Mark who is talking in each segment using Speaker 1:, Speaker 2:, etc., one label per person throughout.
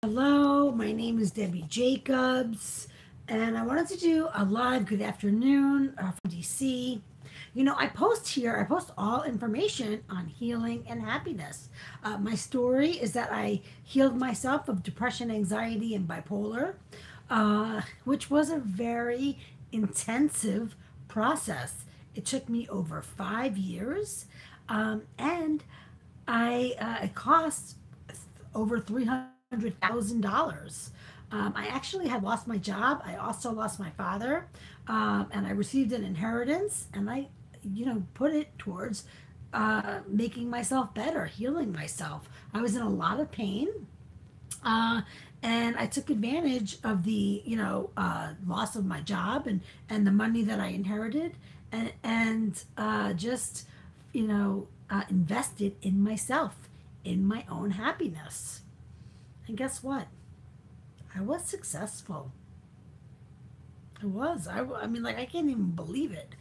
Speaker 1: Hello, my name is Debbie Jacobs, and I wanted to do a live good afternoon from DC. I post here, I post all information on healing and happiness. My story is that I healed myself of depression, anxiety, and bipolar, which was a very intensive process. It took me over 5 years, and it cost over $300,000. I actually had lost my job. I also lost my father, and I received an inheritance, and I, put it towards making myself better, healing myself. I was in a lot of pain, uh, and I took advantage of the loss of my job and the money that I inherited, and just invested in myself, in my own happiness. And guess what? I was successful. I was. I mean, like, I can't even believe it,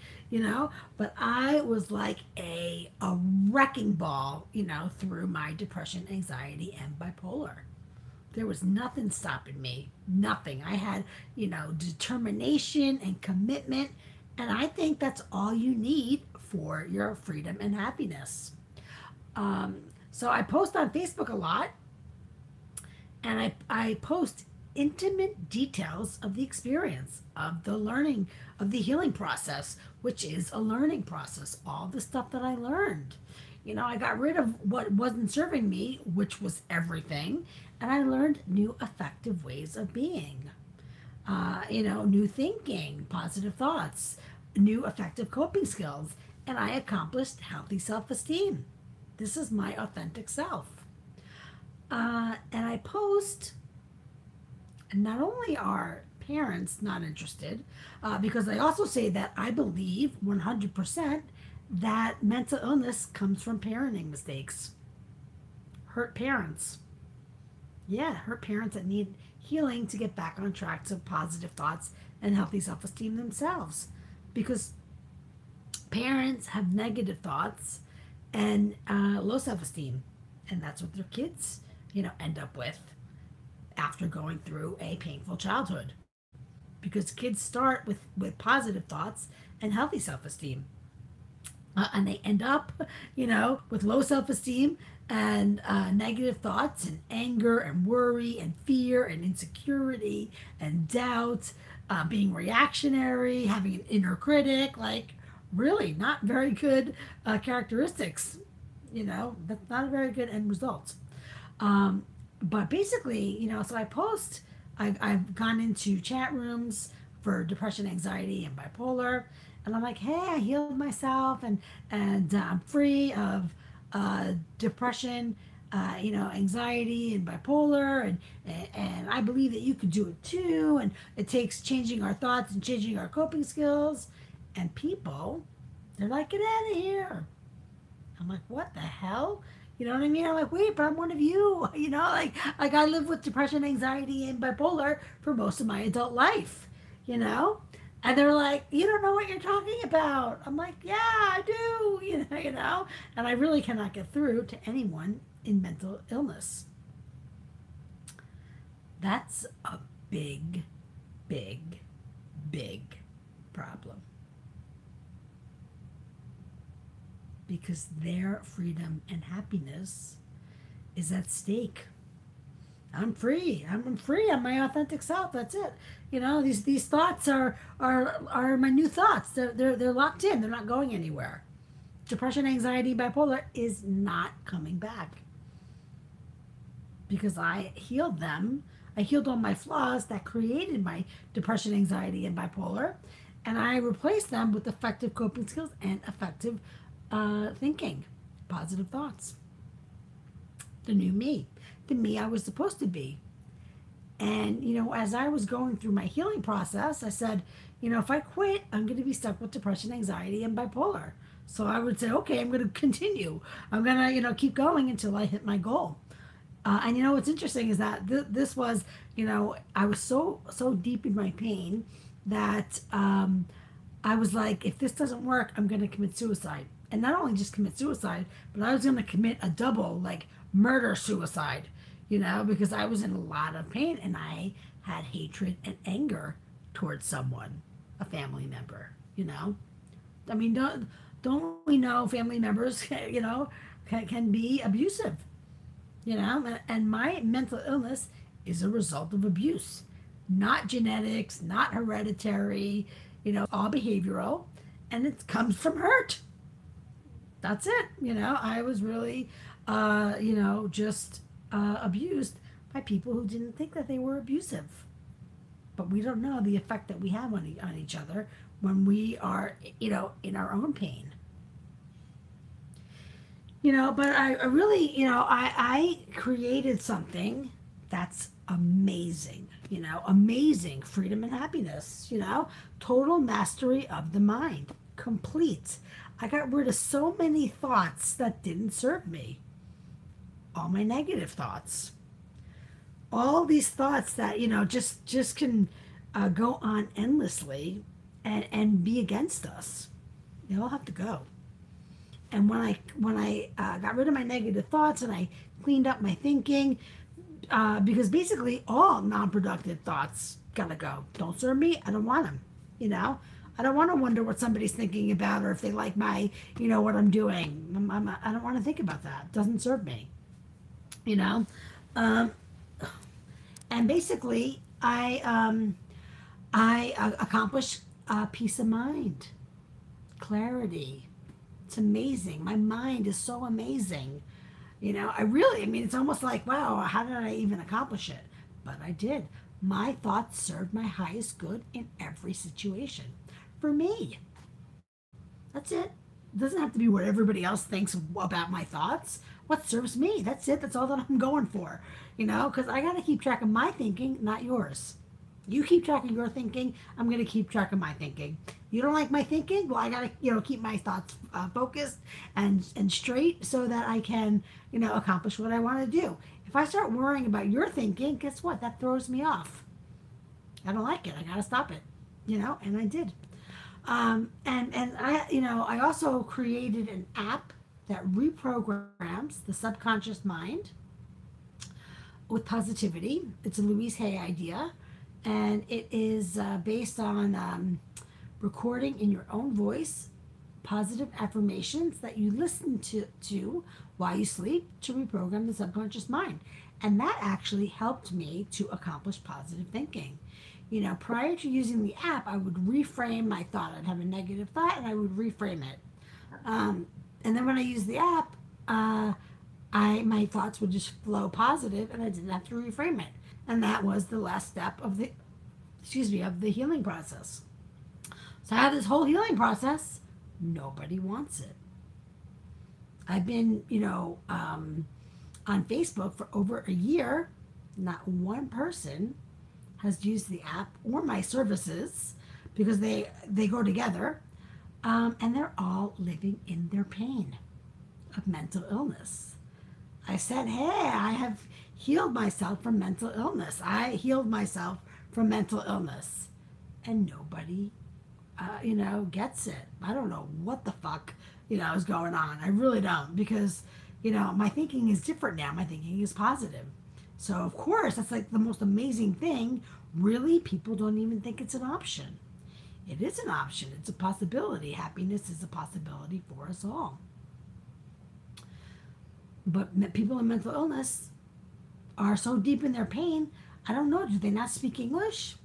Speaker 1: But I was like a wrecking ball, through my depression, anxiety, and bipolar. There was nothing stopping me. Nothing. I had, determination and commitment. And I think that's all you need for your freedom and happiness. So I post on Facebook a lot, and I post intimate details of the experience, of the learning, of the healing process, which is a learning process. All the stuff that I learned. I got rid of what wasn't serving me, which was everything, and I learned new effective ways of being. New thinking, positive thoughts, new effective coping skills, and I accomplished healthy self esteem. This is my authentic self. And I post, and not only are parents not interested, because I also say that I believe 100% that mental illness comes from parenting mistakes. Hurt parents. Yeah, hurt parents that need healing to get back on track to positive thoughts and healthy self esteem themselves. Because parents have negative thoughts and low self esteem, and that's what their kids, end up with after going through a painful childhood. Because kids start with positive thoughts and healthy self esteem. And they end up, with low self esteem and negative thoughts and anger and worry and fear and insecurity and doubt, being reactionary, having an inner critic, like really not very good characteristics. That's not a very good end result. But basically, so I post, I've gone into chat rooms for depression, anxiety, and bipolar. And I'm like, hey, I healed myself, and I'm free of depression, anxiety, and bipolar, and I believe that you could do it too. And it takes changing our thoughts and changing our coping skills. And people, they're like, get out of here. I'm like, what the hell? You know what I mean? I'm like, wait, but I'm one of you. Like I lived with depression, anxiety, and bipolar for most of my adult life. You know, and they're like, you don't know what you're talking about. I'm like, yeah, I do. And I really cannot get through to anyone in mental illness. That's a big, big, big problem. Because their freedom and happiness is at stake. I'm free. I'm free. I'm my authentic self. That's it. These thoughts are my new thoughts. They're locked in. They're not going anywhere. Depression, anxiety, bipolar is not coming back because I healed them. I healed all my flaws that created my depression, anxiety, and bipolar, and I replaced them with effective coping skills and effective thinking, positive thoughts. The new me, the me I was supposed to be. And, as I was going through my healing process, I said, if I quit, I'm going to be stuck with depression, anxiety, and bipolar. So I would say, okay, I'm going to continue. I'm going to, keep going until I hit my goal. And what's interesting is that this was, I was so deep in my pain that I was like, if this doesn't work, I'm going to commit suicide. And not only just commit suicide, but I was going to commit a double, like murder suicide. because I was in a lot of pain and I had hatred and anger towards someone, a family member, I mean, don't we know family members, can be abusive, and my mental illness is a result of abuse, not genetics, not hereditary, all behavioral, and it comes from hurt. That's it. I was really, just abused by people who didn't think that they were abusive. But we don't know the effect that we have on each other when we are, in our own pain. But I really, I created something that's amazing, amazing freedom and happiness, total mastery of the mind, complete. I got rid of so many thoughts that didn't serve me, all my negative thoughts, all these thoughts that, just can go on endlessly and be against us. They all have to go. And when I got rid of my negative thoughts and I cleaned up my thinking, because basically all non-productive thoughts gotta go. Don't serve me. I don't want them. I don't want to wonder what somebody's thinking about or if they like my, what I'm doing. I don't want to think about that. It doesn't serve me. Um, and basically, I accomplish peace of mind, clarity. It's amazing. My mind is so amazing. I mean, it's almost like, wow, how did I even accomplish it? But I did. My thoughts served my highest good in every situation. For me. That's it. It doesn't have to be what everybody else thinks about my thoughts. What serves me? That's it. That's all that I'm going for. Because I got to keep track of my thinking, not yours. You keep track of your thinking. I'm going to keep track of my thinking. You don't like my thinking? Well, I got to, keep my thoughts focused and straight so that I can, accomplish what I want to do. If I start worrying about your thinking, guess what? That throws me off. I don't like it. I got to stop it, and I did. And I also created an app that reprograms the subconscious mind with positivity. It's a Louise Hay idea, and it is based on recording in your own voice positive affirmations that you listen to while you sleep to reprogram the subconscious mind. And that actually helped me to accomplish positive thinking. Prior to using the app, I would reframe my thought. I'd have a negative thought and I would reframe it. And then when I used the app, my thoughts would just flow positive and I didn't have to reframe it. And that was the last step of the healing process. So I had this whole healing process. Nobody wants it. I've been, on Facebook for over a year. Not one person has used the app or my services because they go together, and they're all living in their pain of mental illness. I said, hey, I have healed myself from mental illness. I healed myself from mental illness, and nobody gets it. I don't know what the fuck is going on. I really don't, because my thinking is different now. My thinking is positive. So, of course, that's like the most amazing thing. Really, people don't even think it's an option. It is an option. It's a possibility. Happiness is a possibility for us all. But people in mental illness are so deep in their pain, I don't know. Do they not speak English?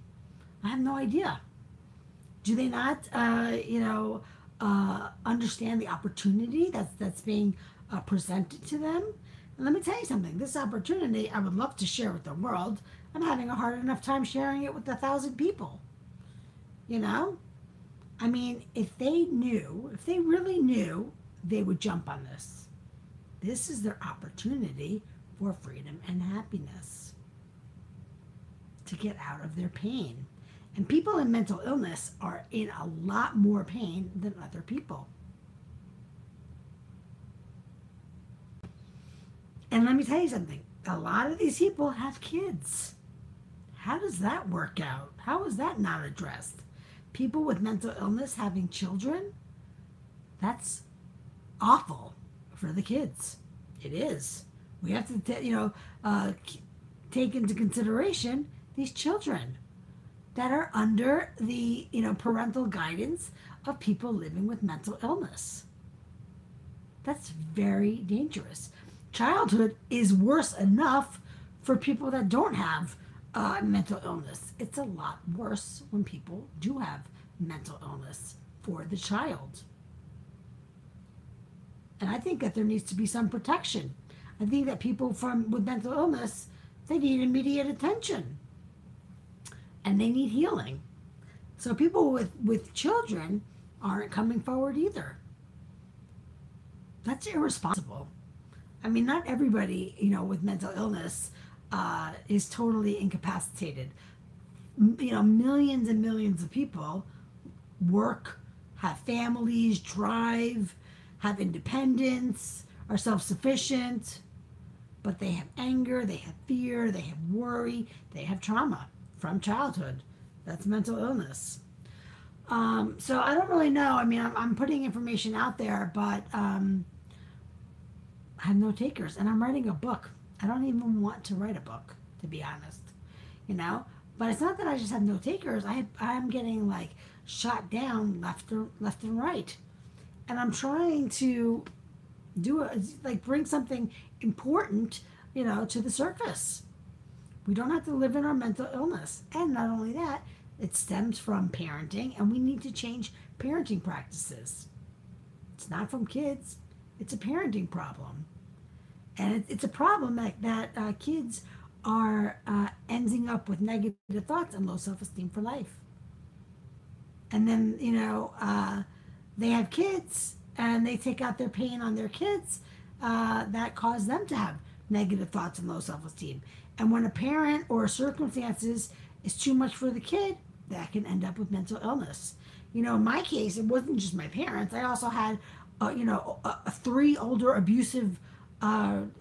Speaker 1: I have no idea. Do they not, understand the opportunity that's being presented to them? And let me tell you something. This opportunity I would love to share with the world. I'm having a hard enough time sharing it with 1,000 people. I mean, if they really knew, they would jump on this. This is their opportunity for freedom and happiness, to get out of their pain. And people in mental illness are in a lot more pain than other people. And let me tell you something. A lot of these people have kids. How does that work out? How is that not addressed? People with mental illness having children? That's awful for the kids. It is. We have to, take into consideration these children that are under the, parental guidance of people living with mental illness. That's very dangerous. Childhood is worse enough for people that don't have mental illness. It's a lot worse when people do have mental illness for the child. And I think that there needs to be some protection. I think that people with mental illness, they need immediate attention and they need healing. So people with children aren't coming forward either. That's irresponsible. I mean, not everybody, with mental illness is totally incapacitated. Millions and millions of people work, have families, drive, have independence, are self-sufficient, but they have anger, they have fear, they have worry, they have trauma from childhood. That's mental illness. So I don't really know. I mean, I'm putting information out there, but I have no takers, and I'm writing a book. I don't even want to write a book, to be honest. But it's not that I just have no takers. I'm getting like shot down left and right, and I'm trying to bring something important, to the surface. We don't have to live in our mental illness, and not only that, it stems from parenting, and we need to change parenting practices. It's not from kids. It's a parenting problem. And it's a problem that kids are ending up with negative thoughts and low self-esteem for life. And then, they have kids and they take out their pain on their kids that cause them to have negative thoughts and low self-esteem. And when a parent or circumstances is too much for the kid, that can end up with mental illness. In my case, it wasn't just my parents. I also had, 3 older abusive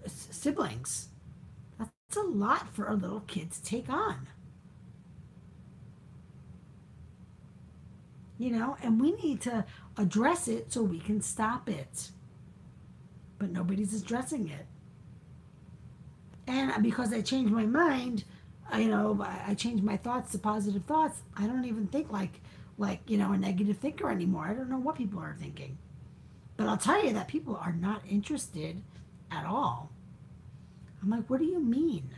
Speaker 1: siblings. That's a lot for a little kid to take on. And we need to address it so we can stop it. But nobody's addressing it. And because I changed my mind, I changed my thoughts to positive thoughts. I don't even think like a negative thinker anymore. I don't know what people are thinking. But I'll tell you that people are not interested at all. I'm like, what do you mean?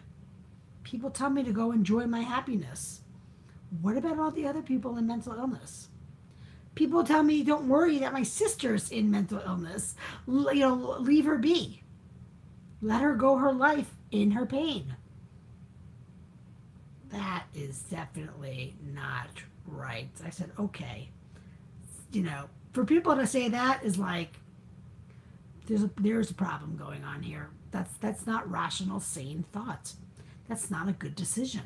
Speaker 1: People tell me to go enjoy my happiness. What about all the other people in mental illness? People tell me, don't worry that my sister's in mental illness. Leave her be. Let her go her life in her pain. That is definitely not right. I said, okay. For people to say that is like, there's a problem going on here. That's not rational, sane thought. That's not a good decision.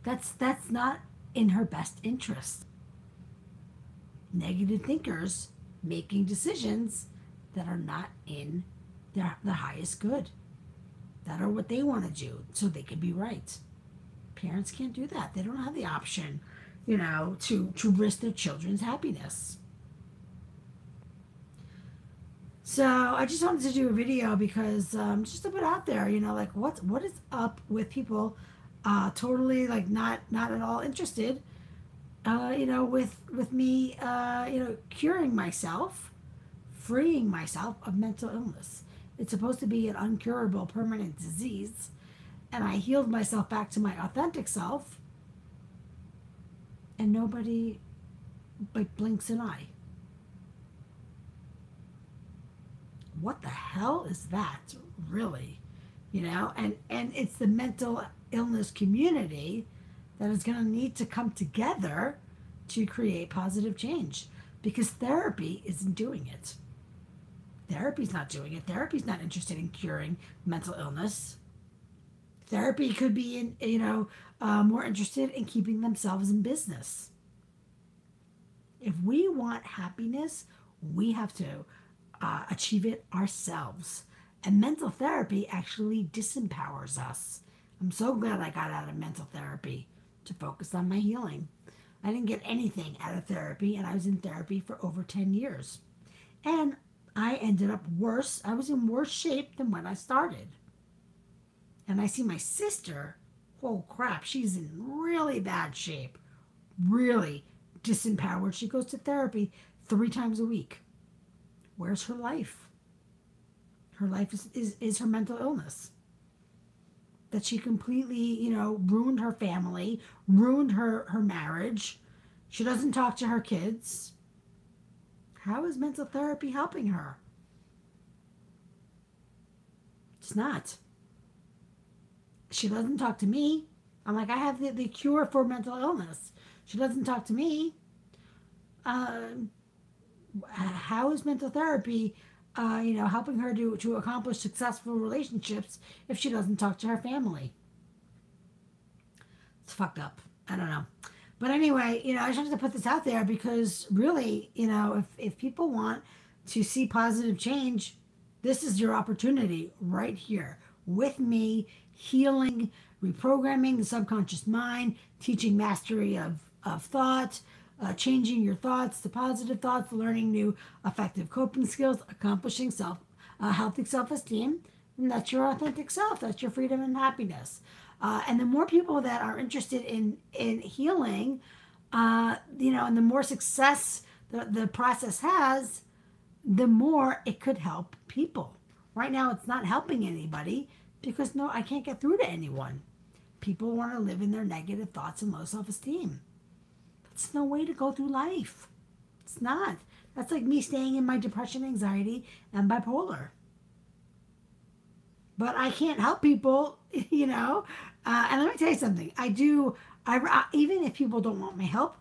Speaker 1: That's not in her best interest. Negative thinkers making decisions that are not in the highest good, that are what they want to do so they can be right. Parents can't do that. They don't have the option, to risk their children's happiness. So I just wanted to do a video because just to put out there, what is up with people totally not at all interested, with me, curing myself, freeing myself of mental illness. It's supposed to be an uncurable permanent disease, and I healed myself back to my authentic self, and nobody blinks an eye. What the hell is that, really? And it's the mental illness community that is going to need to come together to create positive change, because therapy isn't doing it. Therapy's not doing it. Therapy's not interested in curing mental illness. Therapy could be more interested in keeping themselves in business. If we want happiness, we have to achieve it ourselves. And mental therapy actually disempowers us. I'm so glad I got out of mental therapy to focus on my healing. I didn't get anything out of therapy, and I was in therapy for over 10 years. And I ended up worse. I was in worse shape than when I started. And I see my sister, oh crap, she's in really bad shape, really disempowered. She goes to therapy 3 times a week. Where's her life? Her life is her mental illness. That she completely, ruined her family, ruined her marriage. She doesn't talk to her kids. How is mental therapy helping her? It's not. She doesn't talk to me. I'm like, I have the cure for mental illness. She doesn't talk to me. Uh, how is mental therapy, helping her to accomplish successful relationships if she doesn't talk to her family? It's fucked up. I don't know. But anyway, I just have to put this out there because really, if people want to see positive change, this is your opportunity right here with me, healing, reprogramming the subconscious mind, teaching mastery of thought, changing your thoughts to positive thoughts, learning new effective coping skills, accomplishing healthy self-esteem, and that's your authentic self. That's your freedom and happiness. And the more people that are interested in healing, and the more success the process has, the more it could help people. Right now, it's not helping anybody because I can't get through to anyone. People want to live in their negative thoughts and low self-esteem. That's no way to go through life. It's not. That's like me staying in my depression, anxiety, and bipolar. But I can't help people, And let me tell you something. Even if people don't want my help,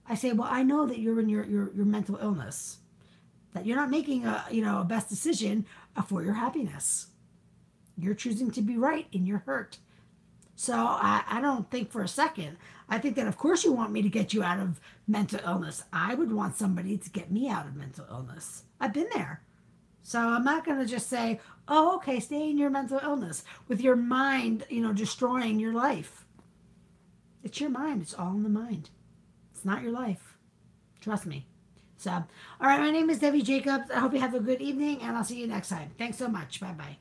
Speaker 1: I say, well, I know that you're in your mental illness, that you're not making a best decision for your happiness. You're choosing to be right in your hurt. So I don't think for a second. I think that of course you want me to get you out of mental illness. I would want somebody to get me out of mental illness. I've been there. So I'm not going to just say, oh, okay, stay in your mental illness with your mind, destroying your life. It's your mind. It's all in the mind. It's not your life. Trust me. So, all right, my name is Debbie Jacobs. I hope you have a good evening, and I'll see you next time. Thanks so much. Bye-bye.